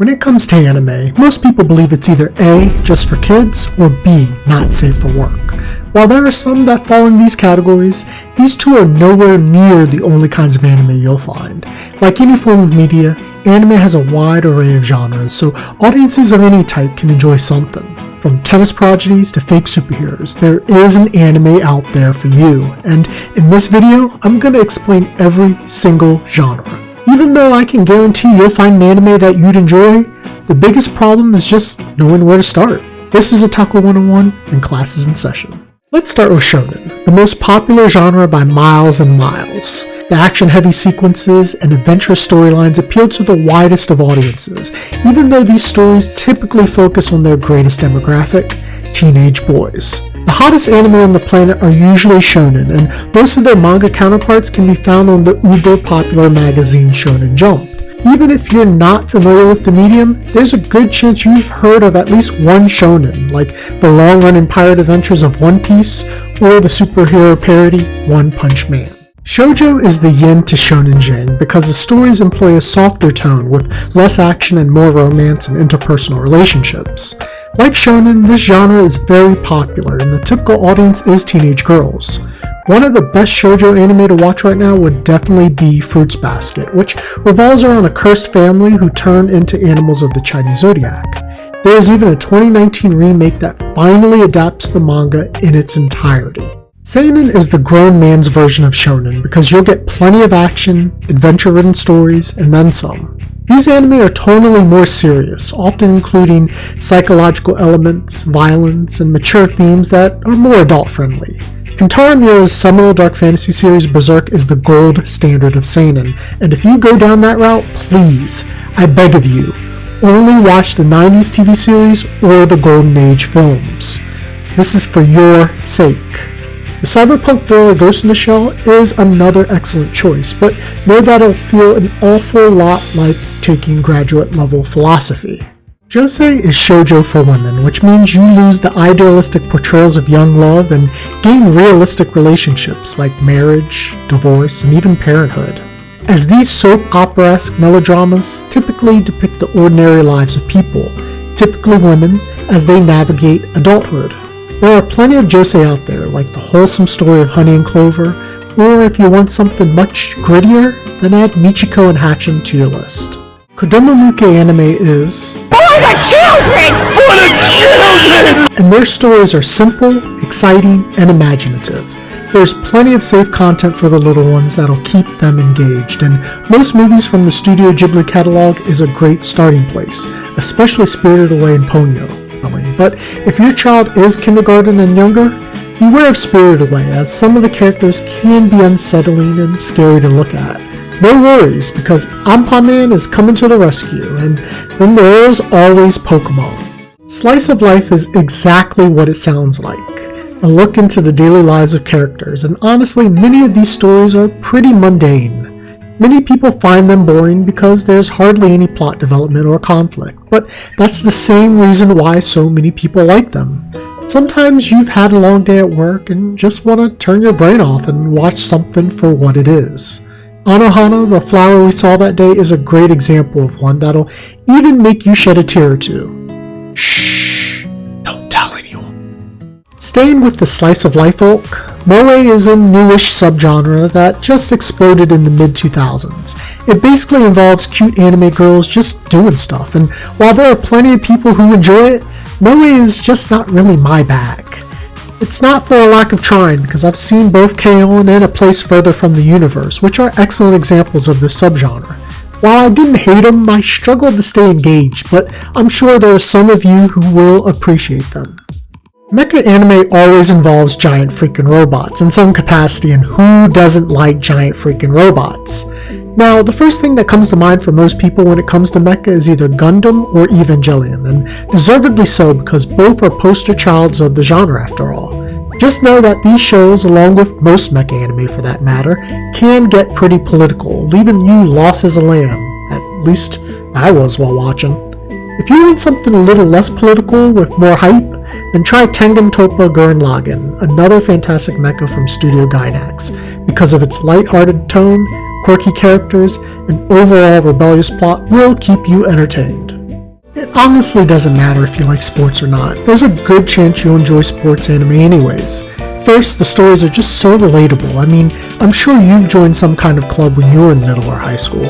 When it comes to anime, most people believe it's either A, just for kids, or B, not safe for work. While there are some that fall in these categories, these two are nowhere near the only kinds of anime you'll find. Like any form of media, anime has a wide array of genres, so audiences of any type can enjoy something. From tennis prodigies to fake superheroes, there is an anime out there for you, and in this video, I'm going to explain every single genre. Even though I can guarantee you'll find an anime that you'd enjoy, the biggest problem is just knowing where to start. This is Otaku 101 and class is in session. Let's start with shonen, the most popular genre by miles and miles. The action-heavy sequences and adventurous storylines appeal to the widest of audiences, even though these stories typically focus on their greatest demographic, teenage boys. The hottest anime on the planet are usually shonen, and most of their manga counterparts can be found on the uber-popular magazine Shonen Jump. Even if you're not familiar with the medium, there's a good chance you've heard of at least one shonen, like the long-running pirate adventures of One Piece, or the superhero parody One Punch Man. Shoujo is the yin to shonen jang because the stories employ a softer tone with less action and more romance and interpersonal relationships. Like shonen, this genre is very popular and the typical audience is teenage girls. One of the best shoujo anime to watch right now would definitely be Fruits Basket, which revolves around a cursed family who turn into animals of the Chinese zodiac. There is even a 2019 remake that finally adapts the manga in its entirety. Seinen is the grown man's version of shonen because you'll get plenty of action, adventure-ridden stories, and then some. These anime are tonally more serious, often including psychological elements, violence, and mature themes that are more adult-friendly. Kentaro Miura's seminal dark fantasy series Berserk is the gold standard of seinen, and if you go down that route, please, I beg of you, only watch the 90s TV series or the Golden Age films. This is for your sake. The cyberpunk thriller Ghost in the Shell is another excellent choice, but know that it'll feel an awful lot like taking graduate level philosophy. Josei is shoujo for women, which means you lose the idealistic portrayals of young love and gain realistic relationships like marriage, divorce, and even parenthood. As these soap opera-esque melodramas typically depict the ordinary lives of people, typically women, as they navigate adulthood. There are plenty of josei out there, like the wholesome story of Honey and Clover, or if you want something much grittier, then add Michiko and Hatchin to your list. Kodomomuke anime is for the children! For the children! And their stories are simple, exciting, and imaginative. There's plenty of safe content for the little ones that'll keep them engaged, and most movies from the Studio Ghibli catalog is a great starting place, especially Spirited Away and Ponyo. But if your child is kindergarten and younger, beware of Spirited Away, as some of the characters can be unsettling and scary to look at. No worries, because Anpan Man is coming to the rescue, and then there is always Pokemon. Slice of life is exactly what it sounds like, a look into the daily lives of characters, and honestly, many of these stories are pretty mundane. Many people find them boring because there's hardly any plot development or conflict, but that's the same reason why so many people like them. Sometimes you've had a long day at work and just want to turn your brain off and watch something for what it is. Anohana, the flower we saw that day, is a great example of one that'll even make you shed a tear or two. Shh, don't tell anyone. Staying with the slice of life ilk, moe is a newish subgenre that just exploded in the mid-2000s. It basically involves cute anime girls just doing stuff, and while there are plenty of people who enjoy it, moe is just not really my bag. It's not for a lack of trying, because I've seen both K-On! And A Place Further from the Universe, which are excellent examples of this subgenre. While I didn't hate them, I struggled to stay engaged, but I'm sure there are some of you who will appreciate them. Mecha anime always involves giant freaking robots in some capacity, and who doesn't like giant freaking robots? Now, the first thing that comes to mind for most people when it comes to mecha is either Gundam or Evangelion, and deservedly so because both are poster childs of the genre after all. Just know that these shows, along with most mecha anime for that matter, can get pretty political, leaving you lost as a lamb. At least I was while watching. If you want something a little less political with more hype, then try Tengen Toppa Gurren Lagann, another fantastic mecha from Studio Gainax, because of its light-hearted tone, quirky characters, and overall rebellious plot will keep you entertained. It honestly doesn't matter if you like sports or not. There's a good chance you'll enjoy sports anime anyways. First, the stories are just so relatable. I mean, I'm sure you've joined some kind of club when you were in middle or high school.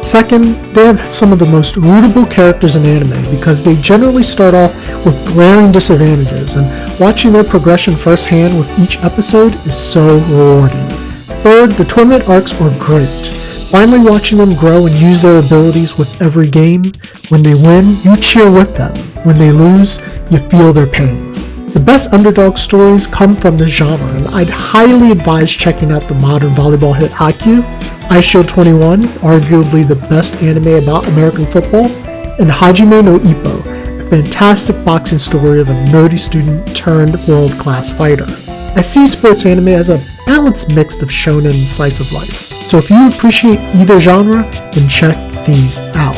Second, they have some of the most rootable characters in anime because they generally start off with glaring disadvantages, and watching their progression firsthand with each episode is so rewarding. Third, the tournament arcs are great. Finally watching them grow and use their abilities with every game. When they win, you cheer with them. When they lose, you feel their pain. The best underdog stories come from this genre, and I'd highly advise checking out the modern volleyball hit Haikyuu, Aisho 21, arguably the best anime about American football, and Hajime no Ippo, a fantastic boxing story of a nerdy student turned world-class fighter. I see sports anime as a balanced mix of shonen and slice of life, so if you appreciate either genre, then check these out.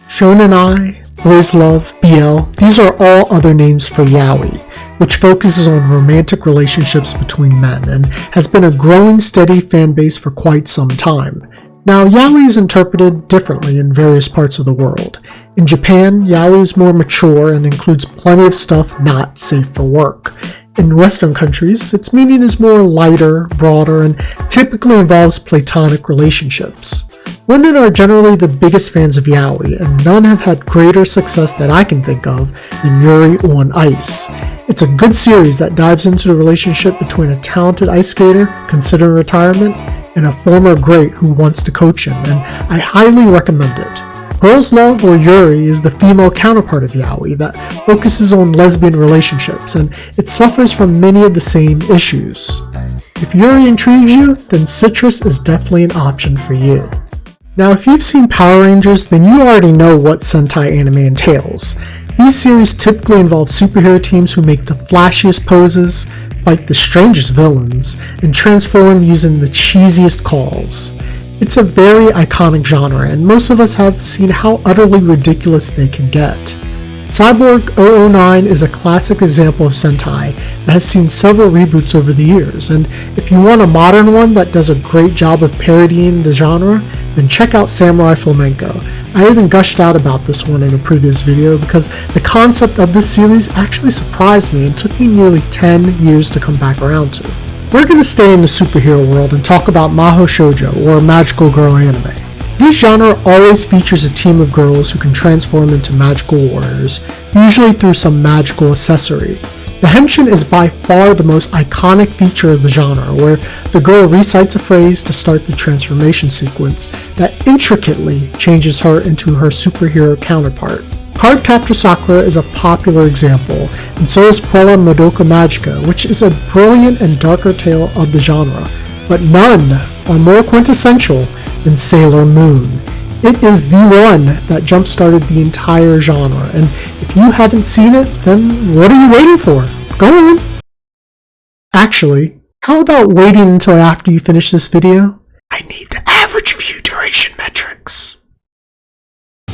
Shonen Ai, Boys Love, BL, these are all other names for yaoi, which focuses on romantic relationships between men and has been a growing steady fan base for quite some time. Now, yaoi is interpreted differently in various parts of the world. In Japan, yaoi is more mature and includes plenty of stuff not safe for work. In Western countries, its meaning is more lighter, broader, and typically involves platonic relationships. Women are generally the biggest fans of yaoi, and none have had greater success that I can think of than Yuri on Ice. It's a good series that dives into the relationship between a talented ice skater considering retirement and a former great who wants to coach him, and I highly recommend it. Girls Love or Yuri is the female counterpart of yaoi that focuses on lesbian relationships, and it suffers from many of the same issues. If Yuri intrigues you, then Citrus is definitely an option for you. Now, if you've seen Power Rangers, then you already know what Sentai anime entails. These series typically involve superhero teams who make the flashiest poses, fight the strangest villains, and transform using the cheesiest calls. It's a very iconic genre, and most of us have seen how utterly ridiculous they can get. Cyborg 009 is a classic example of Sentai that has seen several reboots over the years, and if you want a modern one that does a great job of parodying the genre, then check out Samurai Flamenco. I even gushed out about this one in a previous video because the concept of this series actually surprised me and took me nearly 10 years to come back around to. We're going to stay in the superhero world and talk about Mahou Shoujo, or magical girl anime. This genre always features a team of girls who can transform into magical warriors, usually through some magical accessory. The henshin is by far the most iconic feature of the genre, where the girl recites a phrase to start the transformation sequence that intricately changes her into her superhero counterpart. Cardcaptor Sakura is a popular example, and so is Puella Madoka Magica, which is a brilliant and darker tale of the genre, but none are more quintessential than Sailor Moon. It is the one that jump-started the entire genre, and if you haven't seen it, then what are you waiting for? Go on! Actually, how about waiting until after you finish this video? I need the average view duration metrics.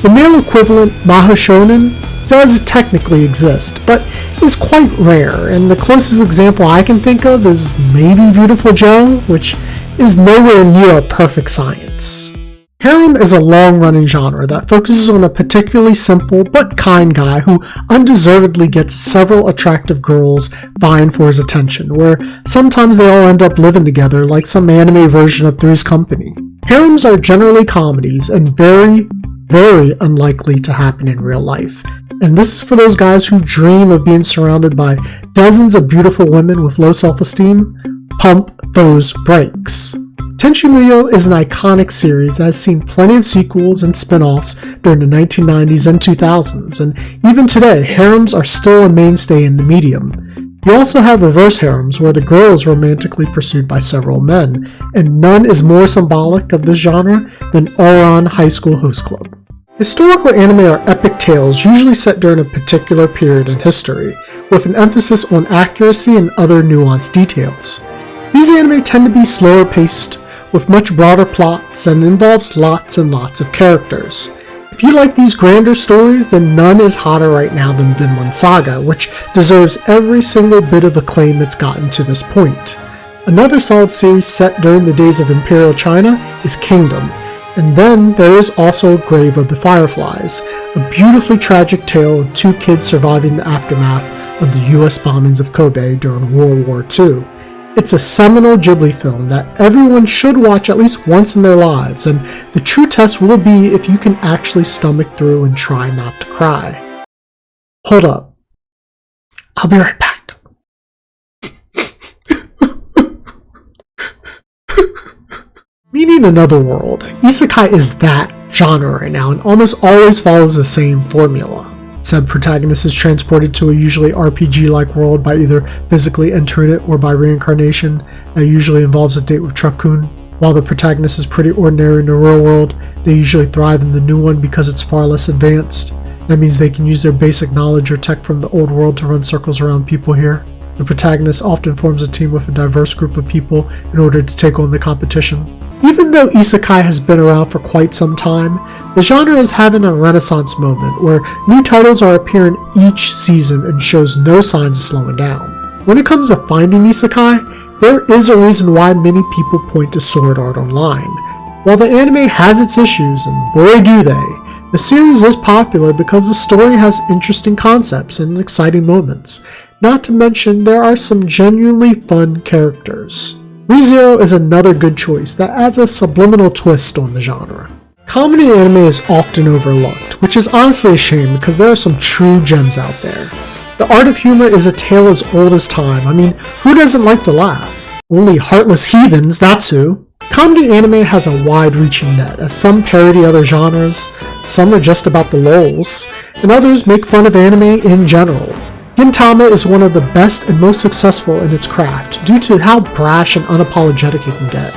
The male equivalent Mahou Shonen does technically exist, but is quite rare, and the closest example I can think of is maybe Beautiful Joe, which is nowhere near a perfect science. Harem is a long-running genre that focuses on a particularly simple but kind guy who undeservedly gets several attractive girls vying for his attention, where sometimes they all end up living together like some anime version of Three's Company. Harems are generally comedies and very unlikely to happen in real life, and this is for those guys who dream of being surrounded by dozens of beautiful women with low self-esteem. Pump those brakes. Tenchi Muyo is an iconic series that has seen plenty of sequels and spin-offs during the 1990s and 2000s, and even today, harems are still a mainstay in the medium. You also have reverse harems, where the girl is romantically pursued by several men, and none is more symbolic of this genre than Ouran High School Host Club. Historical anime are epic tales usually set during a particular period in history, with an emphasis on accuracy and other nuanced details. These anime tend to be slower paced, with much broader plots, and involves lots and lots of characters. If you like these grander stories, then none is hotter right now than Vinland Saga, which deserves every single bit of acclaim it's gotten to this point. Another solid series set during the days of Imperial China is Kingdom, And then there is also Grave of the Fireflies, a beautifully tragic tale of two kids surviving the aftermath of the US bombings of Kobe during World War II. It's a seminal Ghibli film that everyone should watch at least once in their lives, and the true test will be if you can actually stomach through and try not to cry. Hold up. I'll be right back. Meaning Another World, isekai is that genre right now and almost always follows the same formula. Said protagonist is transported to a usually RPG-like world by either physically entering it or by reincarnation that usually involves a date with Truck-kun. While the protagonist is pretty ordinary in the real world, they usually thrive in the new one because it's far less advanced. That means they can use their basic knowledge or tech from the old world to run circles around people here. The protagonist often forms a team with a diverse group of people in order to take on the competition. Even though isekai has been around for quite some time, the genre is having a renaissance moment where new titles are appearing each season and shows no signs of slowing down. When it comes to finding isekai, there is a reason why many people point to Sword Art Online. While the anime has its issues, and boy do they, the series is popular because the story has interesting concepts and exciting moments. Not to mention, there are some genuinely fun characters. ReZero is another good choice that adds a subliminal twist on the genre. Comedy anime is often overlooked, which is honestly a shame because there are some true gems out there. The art of humor is a tale as old as time. I mean, who doesn't like to laugh? Only heartless heathens, that's who. Comedy anime has a wide-reaching net, as some parody other genres, some are just about the lulz, and others make fun of anime in general. Gintama is one of the best and most successful in its craft due to how brash and unapologetic it can get.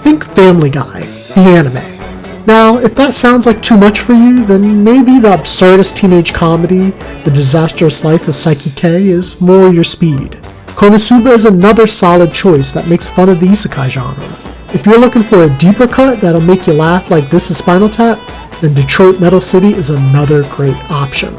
Think Family Guy, the anime. Now, if that sounds like too much for you, then maybe the absurdist teenage comedy, The Disastrous Life of Psyche K, is more your speed. Konosuba is another solid choice that makes fun of the isekai genre. If you're looking for a deeper cut that'll make you laugh like This Is Spinal Tap, then Detroit Metal City is another great option.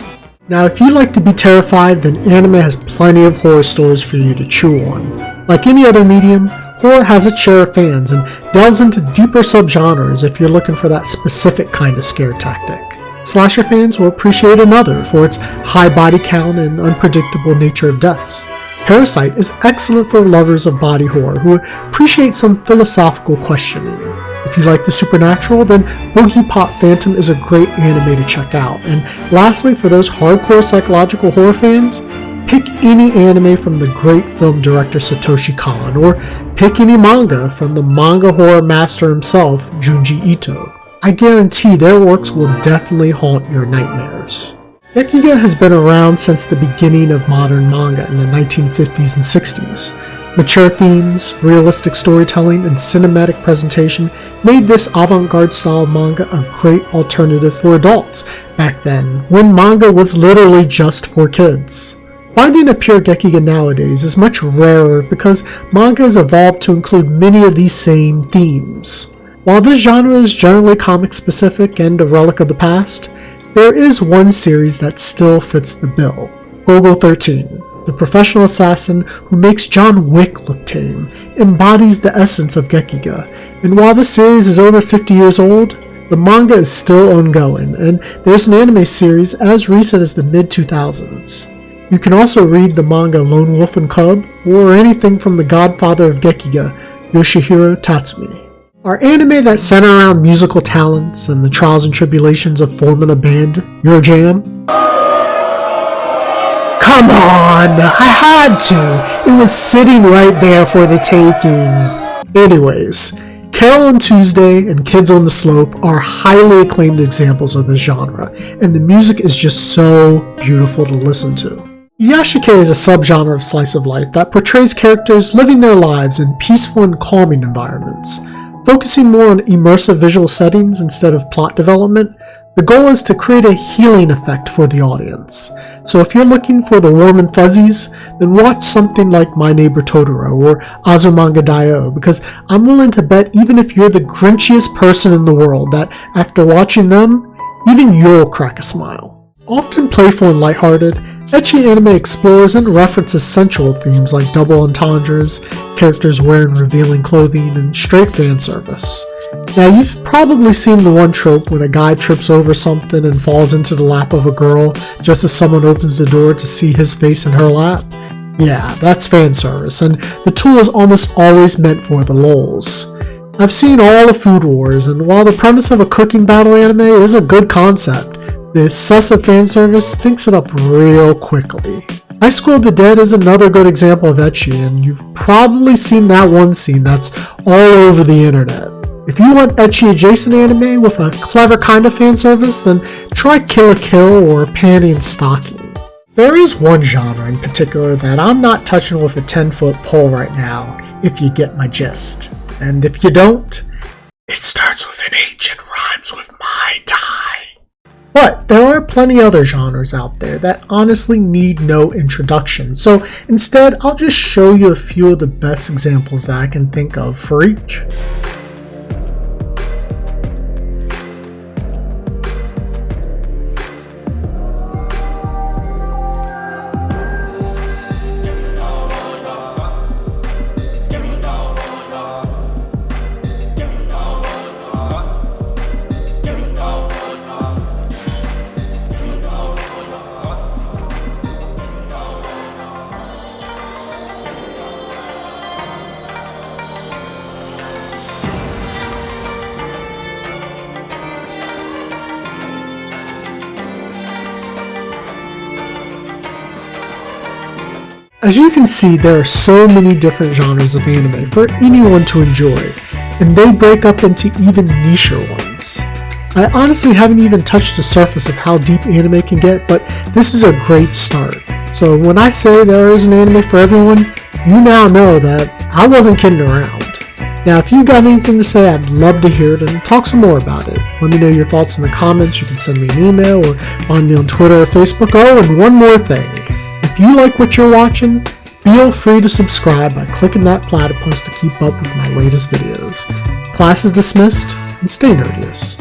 Now, if you like to be terrified, then anime has plenty of horror stories for you to chew on. Like any other medium, horror has its share of fans and delves into deeper subgenres if you're looking for that specific kind of scare tactic. Slasher fans will appreciate another for its high body count and unpredictable nature of deaths. Parasite is excellent for lovers of body horror who appreciate some philosophical questioning. If you like the supernatural, then Boogie Pop Phantom is a great anime to check out. And lastly, for those hardcore psychological horror fans, pick any anime from the great film director Satoshi Kon, or pick any manga from the manga horror master himself, Junji Ito. I guarantee their works will definitely haunt your nightmares. Gekiga has been around since the beginning of modern manga in the 1950s and 60s. Mature themes, realistic storytelling, and cinematic presentation made this avant-garde style of manga a great alternative for adults back then, when manga was literally just for kids. Finding a pure Gekiga nowadays is much rarer because manga has evolved to include many of these same themes. While this genre is generally comic-specific and a relic of the past, there is one series that still fits the bill: Gogo 13. The professional assassin who makes John Wick look tame, embodies the essence of Gekiga, and while the series is over 50 years old, the manga is still ongoing, and there's an anime series as recent as the mid-2000s. You can also read the manga Lone Wolf and Cub, or anything from the godfather of Gekiga, Yoshihiro Tatsumi. Are anime that center around musical talents and the trials and tribulations of forming a band your jam? Come on! I had to! It was sitting right there for the taking. Anyways, Carol and Tuesday and Kids on the Slope are highly acclaimed examples of this genre, and the music is just so beautiful to listen to. Iyashikei is a subgenre of slice of life that portrays characters living their lives in peaceful and calming environments. Focusing more on immersive visual settings instead of plot development, the goal is to create a healing effect for the audience. So if you're looking for the warm and fuzzies, then watch something like My Neighbor Totoro or Azumanga Daioh, because I'm willing to bet even if you're the grinchiest person in the world that after watching them, even you'll crack a smile. Often playful and lighthearted, Ecchi anime explores and references sensual themes like double entendres, characters wearing revealing clothing, and straight fan service. Now, you've probably seen the one trope when a guy trips over something and falls into the lap of a girl just as someone opens the door to see his face in her lap. Yeah, that's fan service, and the tool is almost always meant for the lulz. I've seen all the Food Wars, and while the premise of a cooking battle anime is a good concept, the excessive fan service stinks it up real quickly. Ice Squad the Dead is another good example of ecchi, and you've probably seen that one scene that's all over the internet. If you want ecchi adjacent anime with a clever kind of fan service, then try Kill la Kill or Panty and Stocking. There is one genre in particular that I'm not touching with a 10-foot pole right now, if you get my gist. And if you don't, it starts with an H and rhymes with Mai Tai. But there are plenty other genres out there that honestly need no introduction, so instead I'll just show you a few of the best examples that I can think of for each. As you can see, there are so many different genres of anime for anyone to enjoy, and they break up into even nicher ones. I honestly haven't even touched the surface of how deep anime can get, but this is a great start. So when I say there is an anime for everyone, you now know that I wasn't kidding around. Now, if you got anything to say, I'd love to hear it and talk some more about it. Let me know your thoughts in the comments. You can send me an email or find me on Twitter or Facebook. Oh, and one more thing. If you like what you're watching, feel free to subscribe by clicking that platypus to keep up with my latest videos. Class is dismissed, and stay nerdious.